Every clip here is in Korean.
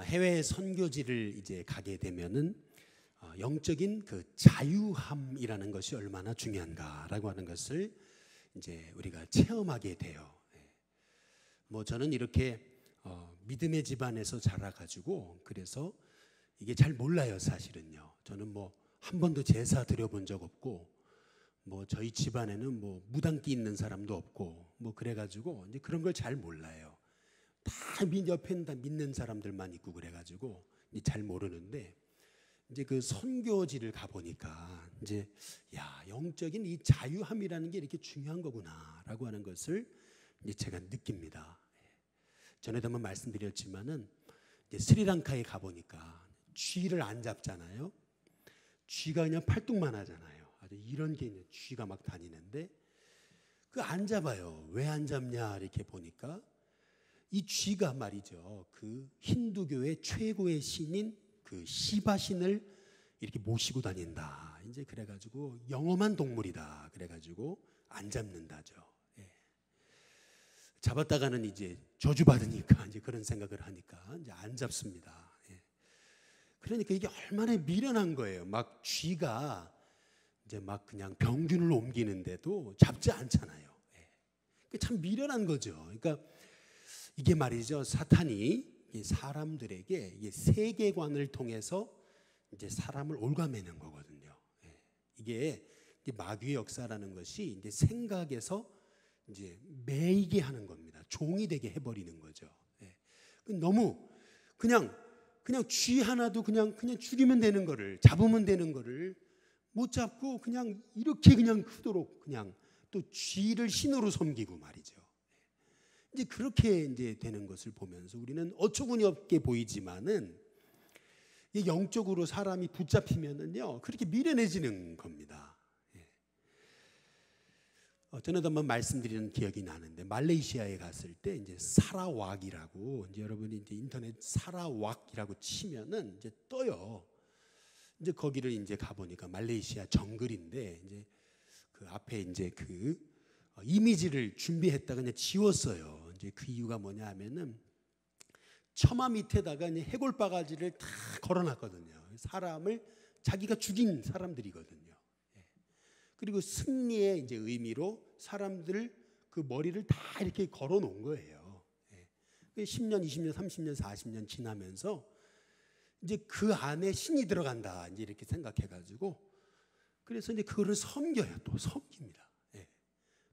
해외 선교지를 이제 가게 되면은 영적인 그 자유함이라는 것이 얼마나 중요한가라고 하는 것을 이제 우리가 체험하게 돼요. 뭐 저는 이렇게 믿음의 집안에서 자라가지고 그래서 이게 잘 몰라요, 사실은요. 저는 뭐 한 번도 제사 드려본 적 없고, 뭐 저희 집안에는 뭐 무당기 있는 사람도 없고, 뭐 그래가지고 이제 그런 걸 잘 몰라요. 다 옆에는 다 믿는 사람들만 있고 그래가지고 잘 모르는데, 이제 그 선교지를 가 보니까 이제 영적인 이 자유함이라는 게 이렇게 중요한 거구나라고 하는 것을 이제 제가 느낍니다. 전에도 한번 말씀드렸지만은 이제 스리랑카에 가 보니까 쥐를 안 잡잖아요. 쥐가 그냥 팔뚝만 하잖아요. 아주 이런 게 이제 쥐가 막 다니는데 그 안 잡아요. 왜 안 잡냐 이렇게 보니까 이 쥐가 말이죠. 그 힌두교의 최고의 신인 그 시바신을 이렇게 모시고 다닌다. 이제 그래가지고 영험한 동물이다. 그래가지고 안 잡는다죠. 잡았다가는 이제 저주받으니까 이제 그런 생각을 하니까 이제 안 잡습니다. 그러니까 이게 얼마나 미련한 거예요. 막 쥐가 이제 막 그냥 병균을 옮기는데도 잡지 않잖아요. 참 미련한 거죠. 그러니까 이게 말이죠. 사탄이 사람들에게 세계관을 통해서 이제 사람을 올가매는 거거든요. 이게 마귀의 역사라는 것이 이제 생각에서 이제 매이게 하는 겁니다. 종이 되게 해버리는 거죠. 너무 그냥 쥐 하나도 그냥 죽이면 되는 거를, 잡으면 되는 거를 못 잡고 그냥 이렇게 그냥 크도록 그냥 또 쥐를 신으로 섬기고 말이죠. 이제 그렇게 이제 되는 것을 보면서 우리는 어처구니 없게 보이지만은 영적으로 사람이 붙잡히면은요 그렇게 미련해지는 겁니다. 전에도 한번 말씀드리는 기억이 나는데 말레이시아에 갔을 때 이제 사라왁이라고 이제 여러분이 이제 인터넷 사라왁이라고 치면은 이제 떠요. 이제 거기를 이제 가보니까 말레이시아 정글인데 이제 그 앞에 이제 그 이미지를 준비했다가 그냥 지웠어요. 이제 그 이유가 뭐냐 하면은 처마 밑에다가 이제 해골 바가지를 다 걸어놨거든요. 사람을 자기가 죽인 사람들이거든요. 그리고 승리의 이제 의미로 사람들 그 머리를 다 이렇게 걸어놓은 거예요. 10년, 20년, 30년, 40년 지나면서 이제 그 안에 신이 들어간다 이제 이렇게 생각해가지고 그래서 이제 그거를 섬겨요. 또 섬깁니다.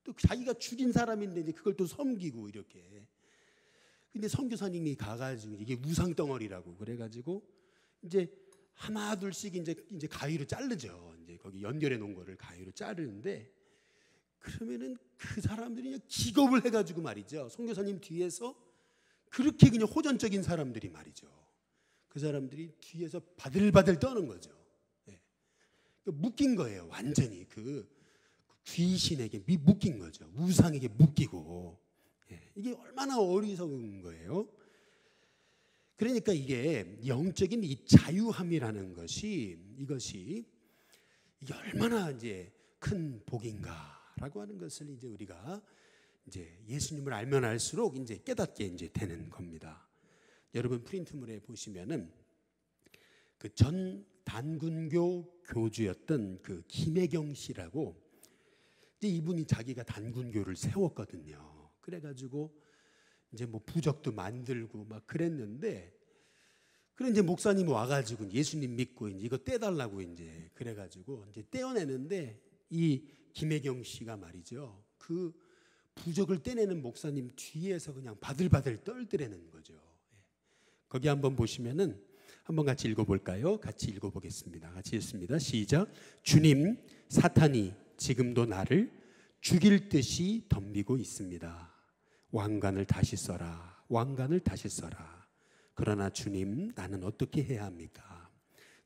또 자기가 죽인 사람인데 이제 그걸 또 섬기고 이렇게. 근데 선교사님이 가가지고 이게 우상 덩어리라고 그래가지고 이제 하나 둘씩 이제 가위로 자르죠. 이제 거기 연결해 놓은 거를 가위로 자르는데 그러면은 그 사람들이 그냥 기겁을 해가지고 말이죠. 선교사님 뒤에서 그렇게 그냥 호전적인 사람들이 말이죠. 그 사람들이 뒤에서 바들바들 떠는 거죠. 묶인 거예요. 완전히 그 귀신에게 묶인 거죠. 우상에게 묶이고. 이게 얼마나 어리석은 거예요. 그러니까 이게 영적인 이 자유함이라는 것이 이게 얼마나 이제 큰 복인가라고 하는 것을 이제 우리가 이제 예수님을 알면 알수록 이제 깨닫게 이제 되는 겁니다. 여러분 프린트물에 보시면은 그 전 단군교 교주였던 그 김혜경 씨라고 이제 이분이 자기가 단군교를 세웠거든요. 그래가지고 이제 뭐 부적도 만들고 막 그랬는데 그래 이제 목사님 와가지고 예수님 믿고 이제 이거 떼달라고 이제 그래가지고 이제 떼어내는데 이 김혜경 씨가 말이죠. 그 부적을 떼내는 목사님 뒤에서 그냥 바들바들 떨더라는 거죠. 거기 한번 보시면은 한번 같이 읽어볼까요? 같이 읽어보겠습니다. 같이 읽습니다. 시작. 주님, 사탄이 지금도 나를 죽일 듯이 덤비고 있습니다. 왕관을 다시 써라. 왕관을 다시 써라. 그러나 주님, 나는 어떻게 해야 합니까?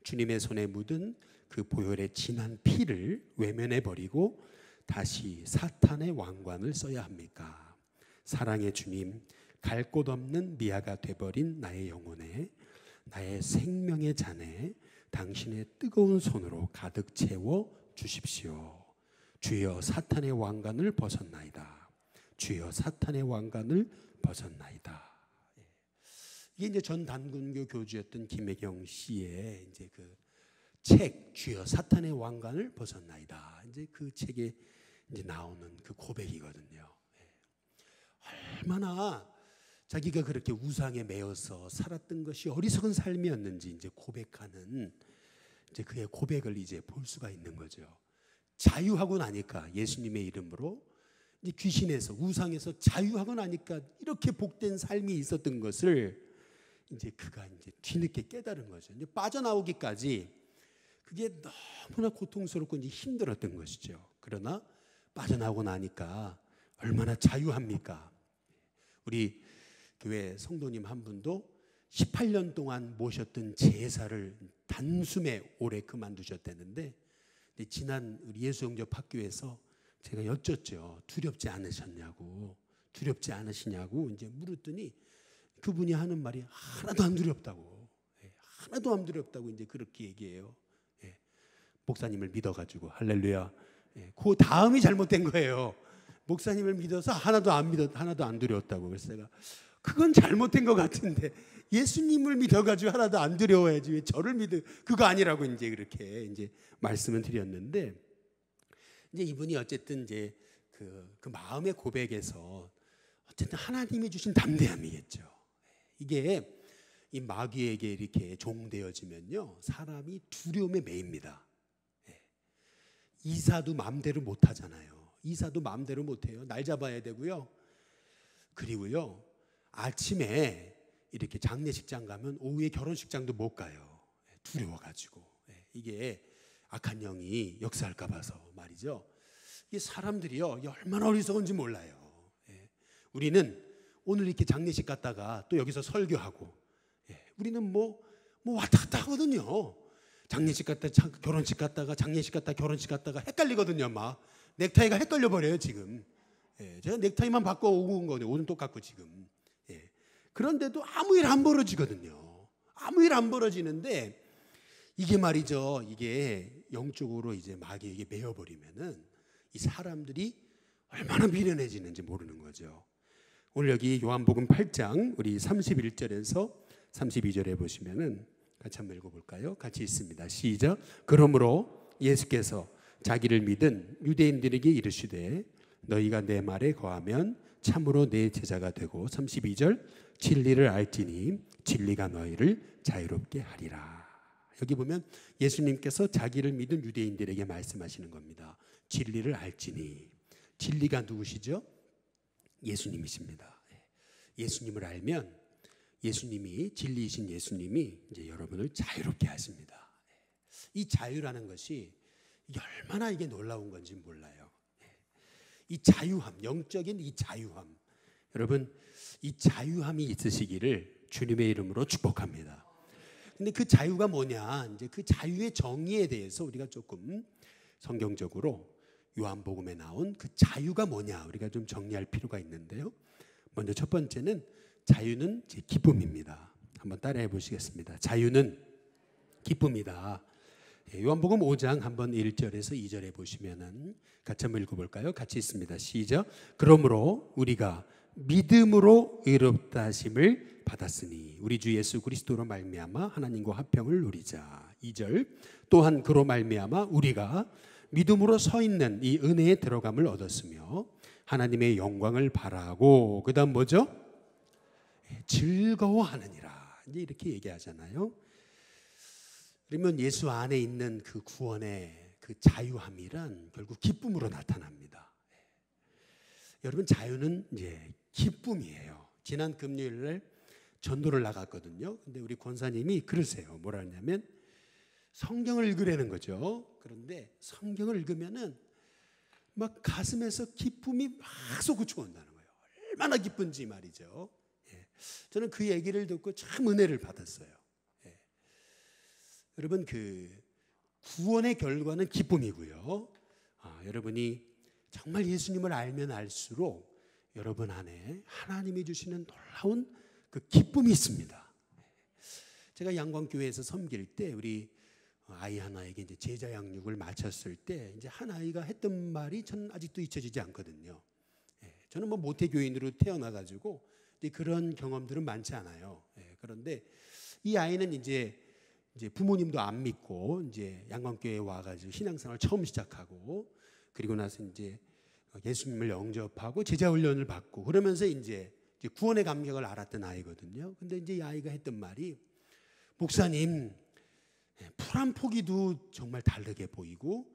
주님의 손에 묻은 그 보혈의 진한 피를 외면해 버리고 다시 사탄의 왕관을 써야 합니까? 사랑의 주님, 갈 곳 없는 미아가 돼버린 나의 영혼에 나의 생명의 잔에 당신의 뜨거운 손으로 가득 채워 주십시오. 주여 사탄의 왕관을 벗었나이다. 주여 사탄의 왕관을 벗었나이다. 이게 이제 전 단군교 교주였던 김혜경 씨의 이제 그 책 주여 사탄의 왕관을 벗었나이다. 이제 그 책에 이제 나오는 그 고백이거든요. 얼마나 자기가 그렇게 우상에 매여서 살았던 것이 어리석은 삶이었는지 이제 고백하는 이제 그의 고백을 이제 볼 수가 있는 거죠. 자유하고 나니까 예수님의 이름으로 이제 귀신에서 우상에서 자유하고 나니까 이렇게 복된 삶이 있었던 것을 이제 그가 이제 뒤늦게 깨달은 거죠. 이제 빠져나오기까지 그게 너무나 고통스럽고 이제 힘들었던 것이죠. 그러나 빠져나오고 나니까 얼마나 자유합니까? 우리 교회 성도님 한 분도 18년 동안 모셨던 제사를 단숨에 올해 그만두셨다는데 지난 우리 예수영접학교에서 제가 여쭸죠. 두렵지 않으셨냐고, 두렵지 않으시냐고 이제 물었더니 그분이 하는 말이 하나도 안 두렵다고, 하나도 안 두렵다고 이제 그렇게 얘기해요. 목사님을 믿어가지고 할렐루야. 그 다음이 잘못된 거예요. 목사님을 믿어서 하나도 안 두려웠다고. 그래서 제가 그건 잘못된 것 같은데 예수님을 믿어가지고 하나도 안 두려워야지 왜 저를 그거 아니라고 이제 그렇게 이제 말씀을 드렸는데 이제 이분이 어쨌든 이제 그 마음의 고백에서 어쨌든 하나님이 주신 담대함이겠죠. 이게 이 마귀에게 이렇게 종되어지면요 사람이 두려움에 매입니다. 이사도 마음대로 못 하잖아요. 이사도 마음대로 못 해요. 날 잡아야 되고요. 그리고요 아침에 이렇게 장례식장 가면 오후에 결혼식장도 못 가요. 두려워가지고. 이게 악한 영이 역사할까 봐서 말이죠. 이 사람들이요 얼마나 어리석은지 몰라요. 우리는 오늘 이렇게 장례식 갔다가 또 여기서 설교하고 우리는 뭐 왔다 갔다 하거든요. 장례식 갔다 결혼식 갔다가 장례식 갔다 결혼식 갔다가 헷갈리거든요. 막 넥타이가 헷갈려 버려요 지금. 제가 넥타이만 바꿔 온 거네요. 옷은 똑같고 지금. 그런데도 아무 일 안 벌어지거든요. 아무 일 안 벌어지는데 이게 말이죠. 이게 영적으로 이제 마귀에게 매여버리면은 이 사람들이 얼마나 미련해지는지 모르는 거죠. 오늘 여기 요한복음 8장 우리 31절에서 32절에 보시면은 같이 한번 읽어볼까요? 같이 있습니다. 시작. 그러므로 예수께서 자기를 믿은 유대인들에게 이르시되 너희가 내 말에 거하면 참으로 내 제자가 되고 32절 진리를 알지니 진리가 너희를 자유롭게 하리라. 여기 보면 예수님께서 자기를 믿은 유대인들에게 말씀하시는 겁니다. 진리를 알지니 진리가 누구시죠? 예수님이십니다. 예수님을 알면 예수님이 진리이신 예수님이 이제 여러분을 자유롭게 하십니다. 이 자유라는 것이 이게 얼마나 이게 놀라운 건지 몰라요. 이 자유함, 영적인 이 자유함, 여러분 이 자유함이 있으시기를 주님의 이름으로 축복합니다. 근데 그 자유가 뭐냐? 이제 그 자유의 정의에 대해서 우리가 조금 성경적으로 요한복음에 나온 그 자유가 뭐냐 우리가 좀 정리할 필요가 있는데요. 먼저 첫 번째는 자유는 기쁨입니다. 한번 따라해 보시겠습니다. 자유는 기쁨이다. 요한복음 5장 한번 1절에서 2절에 보시면은 같이 한번 읽어볼까요? 같이 있습니다. 시작. 그러므로 우리가 믿음으로 의롭다 하심을 받았으니 우리 주 예수 그리스도로 말미암아 하나님과 화평을 누리자. 2절. 또한 그로 말미암아 우리가 믿음으로 서 있는 이 은혜에 들어감을 얻었으며 하나님의 영광을 바라고 그 다음 뭐죠? 즐거워하느니라. 이제 이렇게 얘기하잖아요. 그러면 예수 안에 있는 그 구원의 그 자유함이란 결국 기쁨으로 나타납니다. 여러분 자유는 이제 기쁨이에요. 지난 금요일날 전도를 나갔거든요. 근데 우리 권사님이 그러세요. 뭐라 하냐면 성경을 읽으라는 거죠. 그런데 성경을 읽으면은 막 가슴에서 기쁨이 막 솟구쳐 온다는 거예요. 얼마나 기쁜지 말이죠. 저는 그 얘기를 듣고 참 은혜를 받았어요. 여러분 그 구원의 결과는 기쁨이고요. 여러분이 정말 예수님을 알면 알수록 여러분 안에 하나님이 주시는 놀라운 그 기쁨이 있습니다. 제가 양광교회에서 섬길 때 우리 아이 하나에게 이제 제자 양육을 마쳤을 때 이제 한 아이가 했던 말이 전 아직도 잊혀지지 않거든요. 저는 뭐 모태교인으로 태어나가지고 그런 경험들은 많지 않아요. 그런데 이 아이는 이제 부모님도 안 믿고 이제 양광교회에 와가지고 신앙생활 처음 시작하고 그리고 나서 이제 예수님을 영접하고 제자 훈련을 받고 그러면서 이제 구원의 감격을 알았던 아이거든요. 근데 이제 이 아이가 했던 말이 목사님 풀 한 포기도 정말 다르게 보이고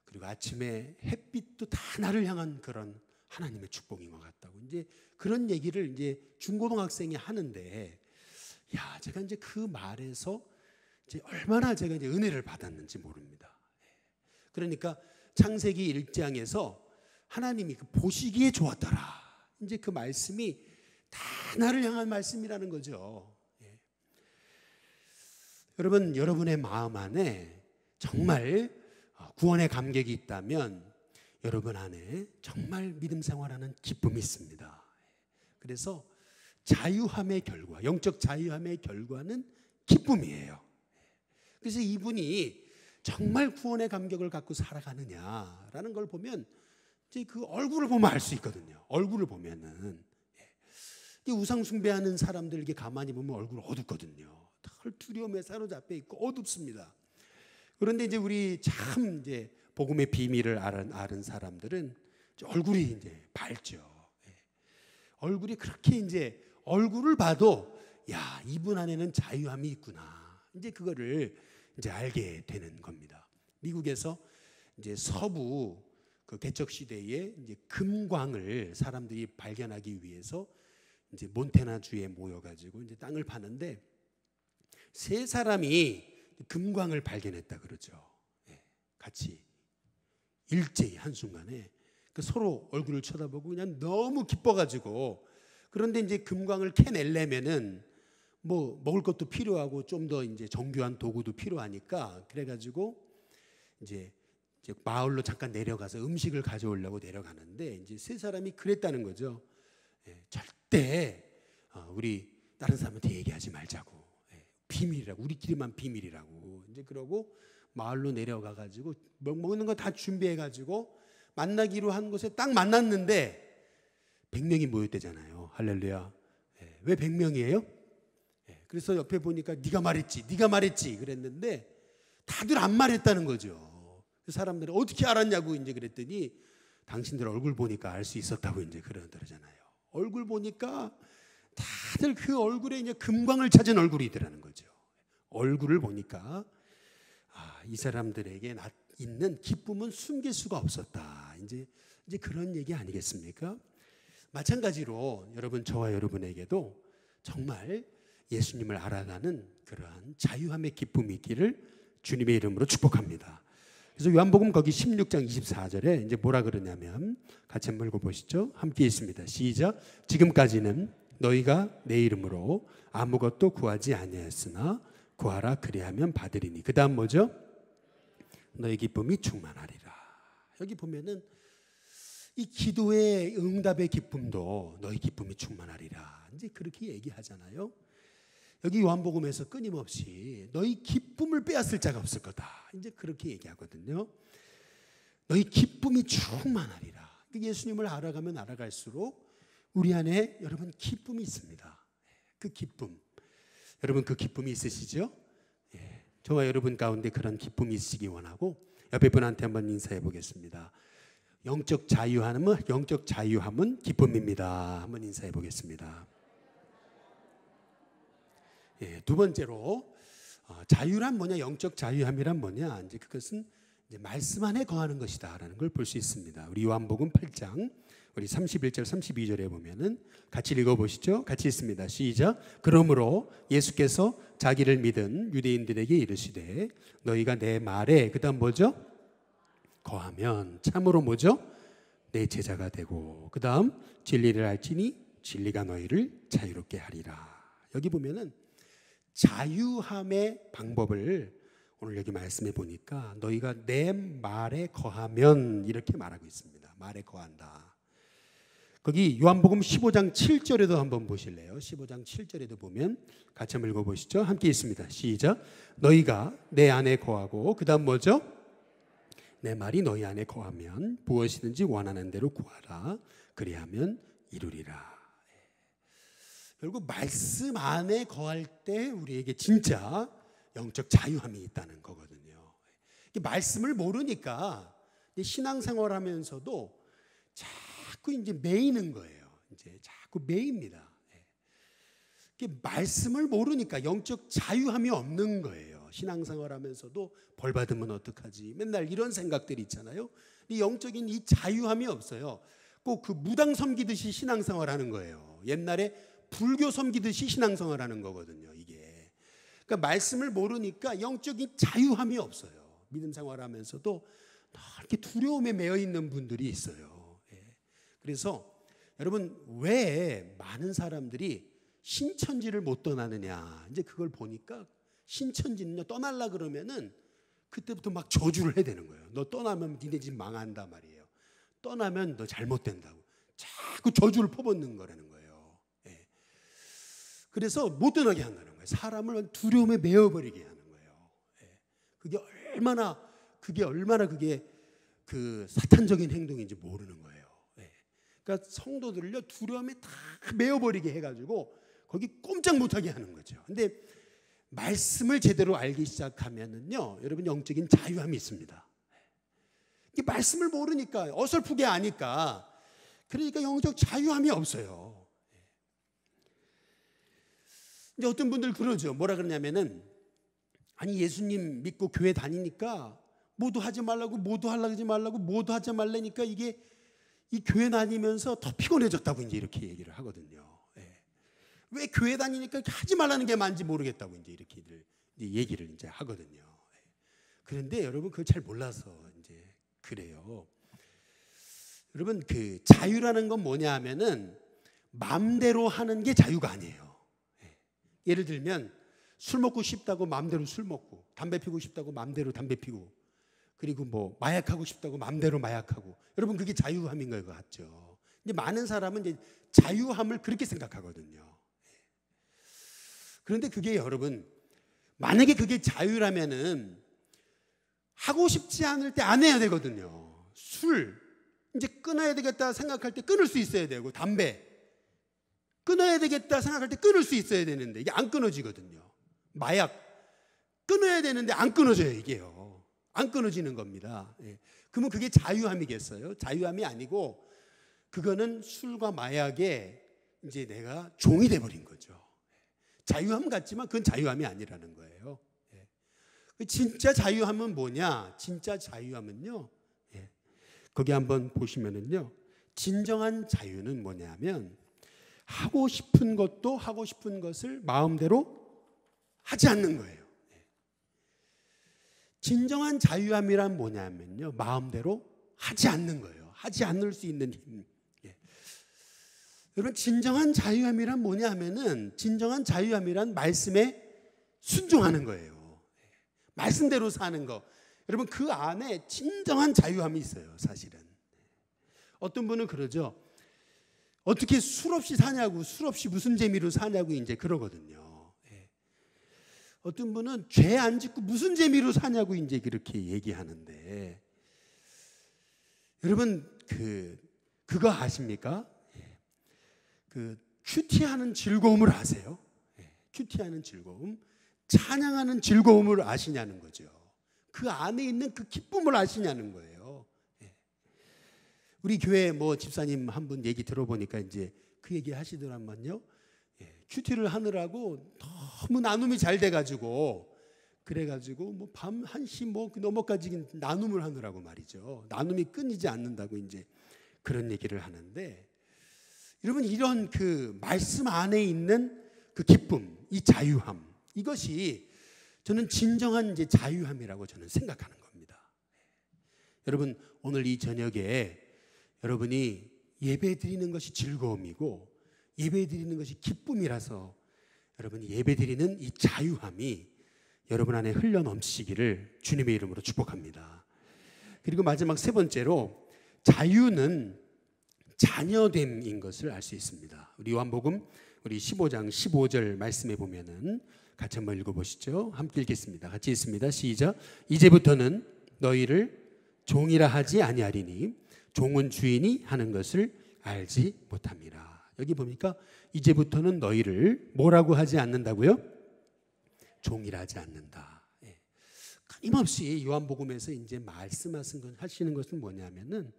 그리고 아침에 햇빛도 다 나를 향한 그런 하나님의 축복인 것 같다고 이제 그런 얘기를 이제 중고등학생이 하는데 야 제가 이제 그 말에서 이제 얼마나 제가 이제 은혜를 받았는지 모릅니다. 그러니까 창세기 1장에서 하나님이 그 보시기에 좋았더라. 이제 그 말씀이 다 나를 향한 말씀이라는 거죠. 여러분, 여러분의 마음 안에 정말 구원의 감격이 있다면 여러분 안에 정말 믿음 생활하는 기쁨이 있습니다. 그래서 자유함의 결과, 영적 자유함의 결과는 기쁨이에요. 그래서 이분이 정말 구원의 감격을 갖고 살아가느냐라는 걸 보면 이제 그 얼굴을 보면 알 수 있거든요. 얼굴을 보면은 우상 숭배하는 사람들 이게 가만히 보면 얼굴 어둡거든요. 털 두려움에 사로잡혀 있고 어둡습니다. 그런데 이제 우리 참 이제 복음의 비밀을 아는 사람들은 얼굴이 이제 밝죠. 얼굴이 그렇게 이제 얼굴을 봐도 야 이분 안에는 자유함이 있구나. 이제 그거를 이제 알게 되는 겁니다. 미국에서 이제 서부 그 개척 시대에 이제 금광을 사람들이 발견하기 위해서 이제 몬태나 주에 모여가지고 이제 땅을 파는데 세 사람이 금광을 발견했다 그러죠. 같이 일제히 한순간에 서로 얼굴을 쳐다보고 그냥 너무 기뻐가지고 그런데 이제 금광을 캐내려면은 뭐 먹을 것도 필요하고 좀 더 이제 정교한 도구도 필요하니까 그래가지고 이제 마을로 잠깐 내려가서 음식을 가져오려고 내려가는데 이제 세 사람이 그랬다는 거죠. 절대 우리 다른 사람한테 얘기하지 말자고. 비밀이라고 우리끼리만 비밀이라고 이제 그러고 마을로 내려가 가지고 먹는 거 다 준비해 가지고 만나기로 한 곳에 딱 만났는데 100명이 모였대잖아요. 할렐루야. 왜 100명이에요? 그래서 옆에 보니까 네가 말했지 그랬는데 다들 안 말했다는 거죠. 사람들은 어떻게 알았냐고 이제 그랬더니 당신들 얼굴 보니까 알 수 있었다고 이제 그러잖아요. 얼굴 보니까 다들 그 얼굴에 이제 금광을 찾은 얼굴이더라는 거죠. 얼굴을 보니까 이 사람들에게 있는 기쁨은 숨길 수가 없었다. 이제 그런 얘기 아니겠습니까? 마찬가지로 여러분 저와 여러분에게도 정말 예수님을 알아가는 그러한 자유함의 기쁨이 있기를 주님의 이름으로 축복합니다. 그래서 요한복음 거기 16장 24절에 이제 뭐라 그러냐면 같이 한번 읽어보시죠. 함께 있습니다. 시작. 지금까지는 너희가 내 이름으로 아무것도 구하지 아니하였으나 구하라 그리하면 받으리니. 그 다음 뭐죠? 너희 기쁨이 충만하리라. 여기 보면은 이 기도의 응답의 기쁨도 너희 기쁨이 충만하리라. 이제 그렇게 얘기하잖아요. 여기 요한복음에서 끊임없이 너희 기쁨을 빼앗을 자가 없을 거다. 이제 그렇게 얘기하거든요. 너희 기쁨이 충만하리라. 예수님을 알아가면 알아갈수록 우리 안에 여러분 기쁨이 있습니다. 그 기쁨. 여러분 그 기쁨이 있으시죠? 저와 여러분 가운데 그런 기쁨이 있으시기 원하고 옆에 분한테 한번 인사해 보겠습니다. 영적 자유함은 기쁨입니다. 한번 인사해 보겠습니다. 두 번째로 자유란 뭐냐? 영적 자유함이란 뭐냐? 이제 그것은 이제 말씀 안에 거하는 것이다라는 걸 볼 수 있습니다. 우리 요한복음 8장 우리 31절 32절에 보면은 같이 읽어보시죠. 같이 있습니다. 시작. 그러므로 예수께서 자기를 믿은 유대인들에게 이르시되 너희가 내 말에 그다음 뭐죠? 거하면 참으로 뭐죠? 내 제자가 되고 그다음 진리를 알지니 진리가 너희를 자유롭게 하리라. 여기 보면은 자유함의 방법을 오늘 여기 말씀해 보니까 너희가 내 말에 거하면 이렇게 말하고 있습니다. 말에 거한다. 거기 요한복음 15장 7절에도 한번 보실래요? 15장 7절에도 보면 같이 한번 읽어보시죠. 함께 있습니다. 시작. 너희가 내 안에 거하고 그 다음 뭐죠? 내 말이 너희 안에 거하면 무엇이든지 원하는 대로 구하라. 그리하면 이루리라. 결국 말씀 안에 거할 때 우리에게 진짜 영적 자유함이 있다는 거거든요. 말씀을 모르니까 신앙생활하면서도 자꾸 이제 매이는 거예요. 이제 자꾸 매입니다. 말씀을 모르니까 영적 자유함이 없는 거예요. 신앙생활하면서도 벌 받으면 어떡하지? 맨날 이런 생각들이 있잖아요. 영적인 이 자유함이 없어요. 꼭 그 무당 섬기듯이 신앙생활하는 거예요. 옛날에 불교 섬기듯이 신앙생활하는 거거든요. 이게. 그러니까 말씀을 모르니까 영적인 자유함이 없어요. 믿음 생활하면서도 이렇게 두려움에 매여 있는 분들이 있어요. 그래서 여러분, 왜 많은 사람들이 신천지를 못 떠나느냐? 이제 그걸 보니까 신천지는요, 떠날라 그러면은 그때부터 막 저주를 해야 되는 거예요. 너 떠나면 니네 집 망한다 말이에요. 떠나면 너 잘못된다고. 자꾸 저주를 퍼붓는 거라는 거예요. 그래서 못 떠나게 한다는 거예요. 사람을 두려움에 매어버리게 하는 거예요. 그게 얼마나 그게 그 사탄적인 행동인지 모르는 거예요. 그러니까 성도들을요, 두려움에 다 매어버리게 해가지고 거기 꼼짝 못하게 하는 거죠. 근데 말씀을 제대로 알기 시작하면은요, 여러분 영적인 자유함이 있습니다. 이 말씀을 모르니까 어설프게 아니까, 그러니까 영적 자유함이 없어요. 이제 어떤 분들 그러죠. 뭐라 그러냐면은, 아니 예수님 믿고 교회 다니니까 모두 하지 말라고, 모두 하지 말라고, 모두 하지 말라니까 이게 이 교회 다니면서 더 피곤해졌다고 이제 이렇게 얘기를 하거든요. 왜 교회 다니니까 하지 말라는 게 뭔지 모르겠다고 이제 이렇게 얘기를 이제 하거든요. 그런데 여러분 그걸 잘 몰라서 이제 그래요. 여러분 그 자유라는 건 뭐냐 하면은 마음대로 하는 게 자유가 아니에요. 예를 들면 술 먹고 싶다고 마음대로 술 먹고, 담배 피고 싶다고 마음대로 담배 피고, 그리고 뭐 마약하고 싶다고 마음대로 마약하고, 여러분 그게 자유함인 것 같죠. 근데 많은 사람은 이제 자유함을 그렇게 생각하거든요. 그런데 그게 여러분, 만약에 그게 자유라면은 하고 싶지 않을 때 안 해야 되거든요. 술 이제 끊어야 되겠다 생각할 때 끊을 수 있어야 되고, 담배 끊어야 되겠다 생각할 때 끊을 수 있어야 되는데 이게 안 끊어지거든요. 마약 끊어야 되는데 안 끊어져요. 이게요. 안 끊어지는 겁니다. 그러면 그게 자유함이겠어요? 자유함이 아니고 그거는 술과 마약에 이제 내가 종이 돼버린 거죠. 자유함 같지만 그건 자유함이 아니라는 거예요. 진짜 자유함은 뭐냐? 진짜 자유함은요, 거기 한번 보시면은요, 진정한 자유는 뭐냐면 하고 싶은 것도 하고 싶은 것을 마음대로 하지 않는 거예요. 진정한 자유함이란 뭐냐면요, 마음대로 하지 않는 거예요. 하지 않을 수 있는 힘. 여러분 진정한 자유함이란 뭐냐 하면은, 진정한 자유함이란 말씀에 순종하는 거예요. 말씀대로 사는 거. 여러분 그 안에 진정한 자유함이 있어요. 사실은. 어떤 분은 그러죠. 어떻게 술 없이 사냐고, 술 없이 무슨 재미로 사냐고 이제 그러거든요. 어떤 분은 죄 안 짓고 무슨 재미로 사냐고 이제 그렇게 얘기하는데, 여러분 그거 아십니까? 그 큐티하는 즐거움을 아세요? 큐티하는 즐거움, 찬양하는 즐거움을 아시냐는 거죠. 그 안에 있는 그 기쁨을 아시냐는 거예요. 우리 교회 뭐 집사님 한 분 얘기 들어보니까 이제 그 얘기 하시더라만요. 큐티를 하느라고 너무 나눔이 잘 돼가지고, 그래가지고 뭐 밤 1시 뭐 넘어까지 나눔을 하느라고 말이죠. 나눔이 끊이지 않는다고 이제 그런 얘기를 하는데, 여러분 이런 그 말씀 안에 있는 그 기쁨, 이 자유함, 이것이 저는 진정한 이제 자유함이라고 저는 생각하는 겁니다. 여러분 오늘 이 저녁에 여러분이 예배 드리는 것이 즐거움이고 예배 드리는 것이 기쁨이라서 여러분이 예배 드리는 이 자유함이 여러분 안에 흘러 넘치기를 주님의 이름으로 축복합니다. 그리고 마지막 세 번째로, 자유는 자녀됨인 것을 알 수 있습니다. 우리 요한복음 우리 15장 15절 말씀에 보면은 같이 한번 읽어보시죠. 함께 읽겠습니다. 같이 읽습니다. 시작. 이제부터는 너희를 종이라 하지 아니하리니 종은 주인이 하는 것을 알지 못함이라. 여기 보니까 이제부터는 너희를 뭐라고 하지 않는다고요? 종이라 하지 않는다. 예. 끊임없이 요한복음에서 이제 말씀하시는 것은 뭐냐면은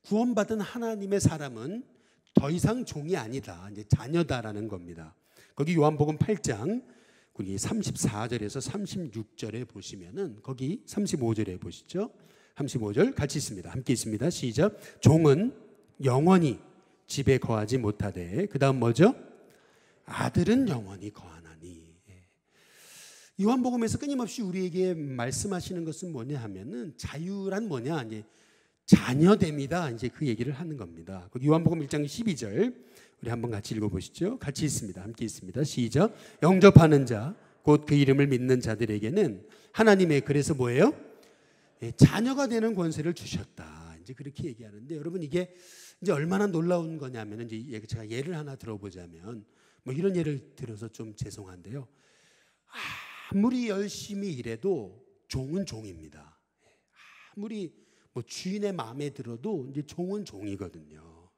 구원받은 하나님의 사람은 더 이상 종이 아니다. 이제 자녀다라는 겁니다. 거기 요한복음 8장 거기 34절에서 36절에 보시면은 거기 35절에 보시죠. 35절 같이 있습니다. 함께 있습니다. 시작. 종은 영원히 집에 거하지 못하되 그 다음 뭐죠? 아들은 영원히 거하나니. 요한복음에서 끊임없이 우리에게 말씀하시는 것은 뭐냐 하면은 자유란 뭐냐, 이제 자녀됨이다, 이제 그 얘기를 하는 겁니다. 거기 요한복음 1장 12절 우리 한번 같이 읽어보시죠. 같이 있습니다. 함께 있습니다. 시작. 영접하는 자 곧 그 이름을 믿는 자들에게는 하나님의 그래서 뭐예요? 자녀가 되는 권세를 주셨다. 이제 그렇게 얘기하는데 여러분 이게 이제 얼마나 놀라운 거냐면 이제 제가 예를 하나 들어보자면 뭐 이런 예를 들어서 좀 죄송한데요. 아무리 열심히 일해도 종은 종입니다. 아무리 뭐 주인의 마음에 들어도 이제 종은 종이거든요.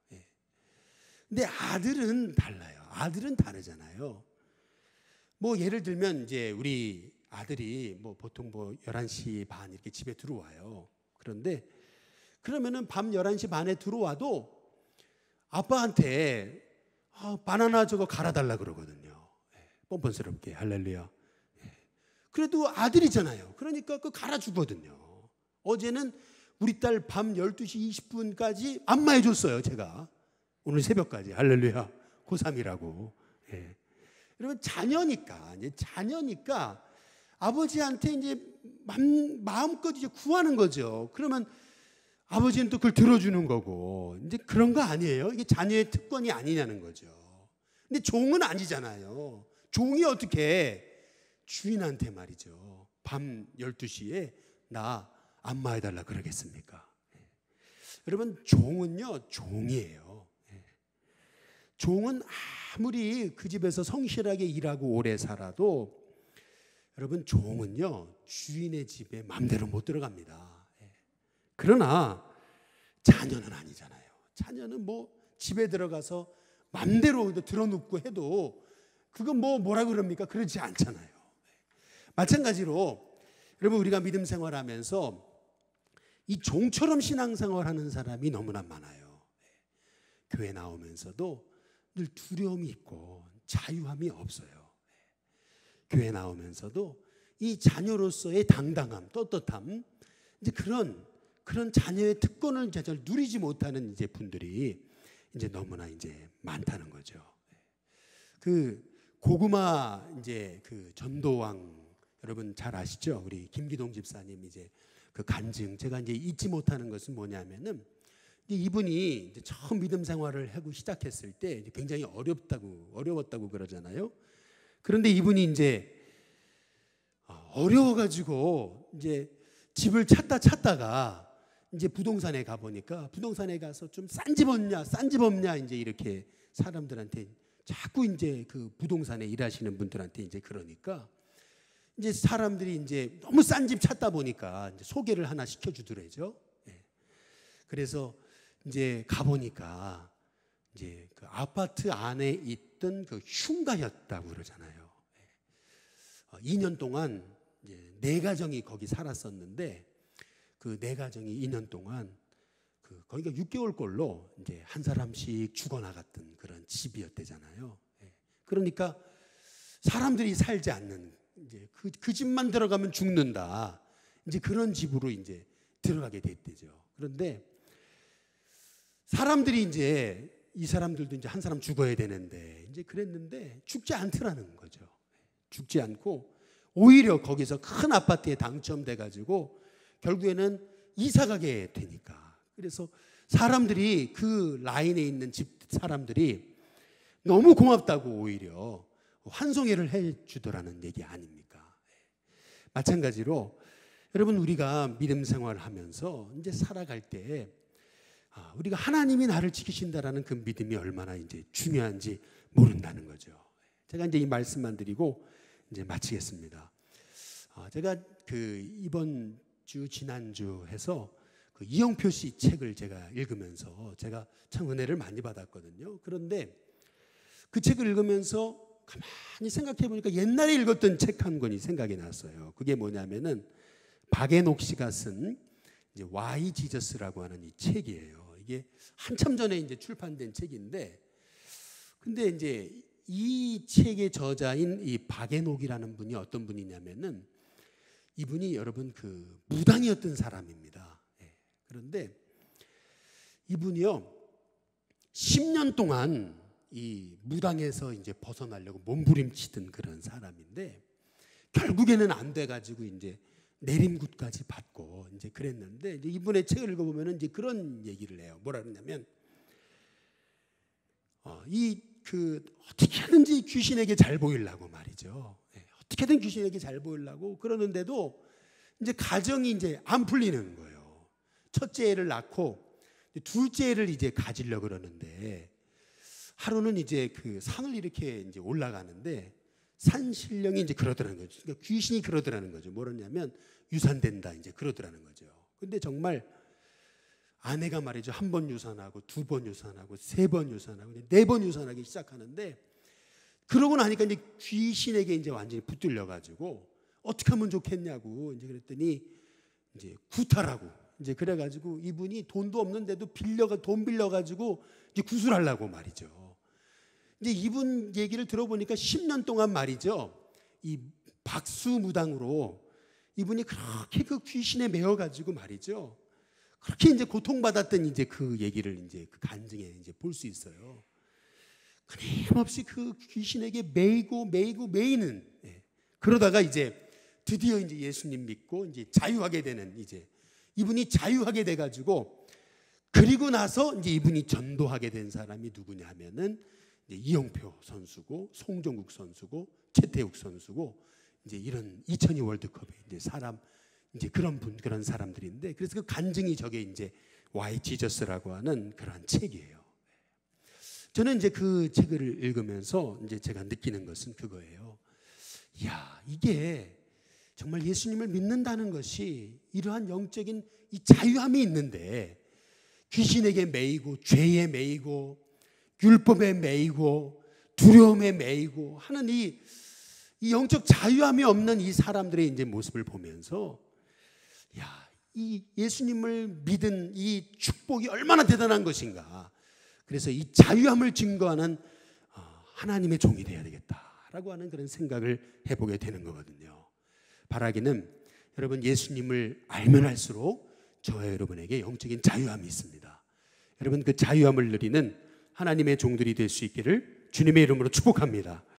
근데 아들은 달라요. 아들은 다르잖아요. 뭐 예를 들면 이제 우리 아들이 뭐 보통 뭐 11시 반 이렇게 집에 들어와요. 그런데 그러면은 밤 11시 반에 들어와도 아빠한테 바나나 저거 갈아달라 그러거든요. 뻔뻔스럽게. 할렐루야. 그래도 아들이잖아요. 그러니까 그 갈아주거든요. 어제는 우리 딸 밤 12시 20분까지 안마해줬어요. 제가 오늘 새벽까지. 할렐루야. 고3이라고. 여러분 자녀니까 아버지한테 이제 마음껏 이제 구하는 거죠. 그러면 아버지는 또 그걸 들어주는 거고, 이제 그런 거 아니에요? 이게 자녀의 특권이 아니냐는 거죠. 근데 종은 아니잖아요. 종이 어떻게 주인한테 말이죠. 밤 12시에 나 안마해달라 그러겠습니까? 여러분 종은요 종이에요. 종은 아무리 그 집에서 성실하게 일하고 오래 살아도 여러분 종은요 주인의 집에 마음대로 못 들어갑니다. 그러나 자녀는 아니잖아요. 자녀는 뭐 집에 들어가서 마음대로 들어눕고 해도 그건 뭐라 그럽니까? 그러지 않잖아요. 마찬가지로 여러분 우리가 믿음 생활하면서 이 종처럼 신앙생활하는 사람이 너무나 많아요. 교회 나오면서도 늘 두려움이 있고 자유함이 없어요. 교회 나오면서도 이 자녀로서의 당당함, 떳떳함, 이제 그런 자녀의 특권을 제대로 누리지 못하는 이제 분들이 이제 너무나 이제 많다는 거죠. 그 고구마 이제 그 전도왕 여러분 잘 아시죠? 우리 김기동 집사님 이제 그 간증 제가 이제 잊지 못하는 것은 뭐냐면은 이분이 이제 처음 믿음 생활을 하고 시작했을 때 굉장히 어려웠다고 그러잖아요. 그런데 이분이 이제 어려워가지고 이제 집을 찾다가 이제 부동산에 가 보니까 부동산에 가서 좀 싼 집 없냐 이제 이렇게 사람들한테 자꾸 이제 그 부동산에 일하시는 분들한테 이제 그러니까 이제 사람들이 이제 너무 싼 집 찾다 보니까 이제 소개를 하나 시켜주더래죠. 그래서 이제 가보니까 이제 그 아파트 안에 있던 그 흉가였다고 그러잖아요. 2년 동안 이제 4가정이 거기 살았었는데 그 4가정이 2년 동안 거기가 6개월꼴로 이제 한 사람씩 죽어나갔던 그런 집이었대잖아요. 그러니까 사람들이 살지 않는 이제 그 집만 들어가면 죽는다. 이제 그런 집으로 이제 들어가게 됐대죠. 그런데 사람들이 이제 이 사람들도 이제 한 사람 죽어야 되는데 이제 그랬는데 죽지 않더라는 거죠. 죽지 않고 오히려 거기서 큰 아파트에 당첨돼 가지고 결국에는 이사 가게 되니까 그래서 사람들이 그 라인에 있는 집 사람들이 너무 고맙다고 오히려 환송회를 해주더라는 얘기 아닙니까? 마찬가지로 여러분 우리가 믿음 생활을 하면서 이제 살아갈 때 우리가 하나님이 나를 지키신다라는 그 믿음이 얼마나 이제 중요한지 모른다는 거죠. 제가 이제 이 말씀만 드리고 이제 마치겠습니다. 제가 그 이번 주 지난주 해서 그 이영표 씨 책을 제가 읽으면서 제가 참 은혜를 많이 받았거든요. 그런데 그 책을 읽으면서 가만히 생각해 보니까 옛날에 읽었던 책 한 권이 생각이 났어요. 그게 뭐냐면은 박앤옥 씨가 쓴 이제 Why Jesus라고 하는 이 책이에요. 이게 한참 전에 이제 출판된 책인데, 근데 이제 이 책의 저자인 이 박앤옥이라는 분이 어떤 분이냐면은 이분이 여러분 그 무당이었던 사람입니다. 그런데 이분이요 10년 동안 이 무당에서 이제 벗어나려고 몸부림치던 그런 사람인데 결국에는 안 돼가지고 이제 내림굿까지 받고 이제 그랬는데, 이제 이분의 책을 읽어보면은 이제 그런 얘기를 해요. 뭐라 그러냐면 어떻게든지 귀신에게 잘 보이려고 말이죠. 어떻게든 귀신에게 잘 보이려고 그러는데도 이제 가정이 이제 안 풀리는 거예요. 첫째 애를 낳고 둘째 애를 이제 가지려고 그러는데 하루는 이제 그 산을 이렇게 이제 올라가는데 산신령이 이제 그러더라는 거죠. 그러니까 귀신이 그러더라는 거죠. 뭐냐면 유산된다 이제 그러더라는 거죠. 근데 정말 아내가 말이죠. 한 번 유산하고 두 번 유산하고 세 번 유산하고 네 번 유산하기 시작하는데, 그러고 나니까 이제 귀신에게 이제 완전히 붙들려 가지고 어떻게 하면 좋겠냐고 이제 그랬더니 이제 구타라고 이제 그래 가지고 이분이 돈도 없는데도 돈 빌려 가지고 이제 구술하려고 말이죠. 이제 이분 얘기를 들어보니까 10년 동안 말이죠. 이 박수무당으로 이분이 그렇게 그 귀신에 매여 가지고 말이죠. 그렇게 이제 고통받았던 이제 그 얘기를 이제 그 간증에 이제 볼 수 있어요. 끊임없이 그 귀신에게 매이는 그러다가 이제 드디어 이제 예수님 믿고 이제 자유하게 되는, 이제 이분이 자유하게 돼 가지고, 그리고 나서 이제 이분이 전도하게 된 사람이 누구냐면은 이제 이영표 선수고 송정국 선수고 최태욱 선수고 이제 이런 2002 월드컵에 이제 이제 그런 사람들인데, 그래서 그 간증이 저게 이제 Why Jesus라고 하는 그런 책이에요. 저는 이제 그 책을 읽으면서 이제 제가 느끼는 것은 그거예요. 이야, 이게 정말 예수님을 믿는다는 것이 이러한 영적인 이 자유함이 있는데, 귀신에게 매이고 죄에 매이고 율법에 매이고 두려움에 매이고 하는 이 영적 자유함이 없는 이 사람들의 이제 모습을 보면서, 야, 이 예수님을 믿은 이 축복이 얼마나 대단한 것인가. 그래서 이 자유함을 증거하는 하나님의 종이 되어야 되겠다라고 하는 그런 생각을 해보게 되는 거거든요. 바라기는 여러분 예수님을 알면 알수록 저와 여러분에게 영적인 자유함이 있습니다. 여러분 그 자유함을 누리는 하나님의 종들이 될 수 있기를 주님의 이름으로 축복합니다.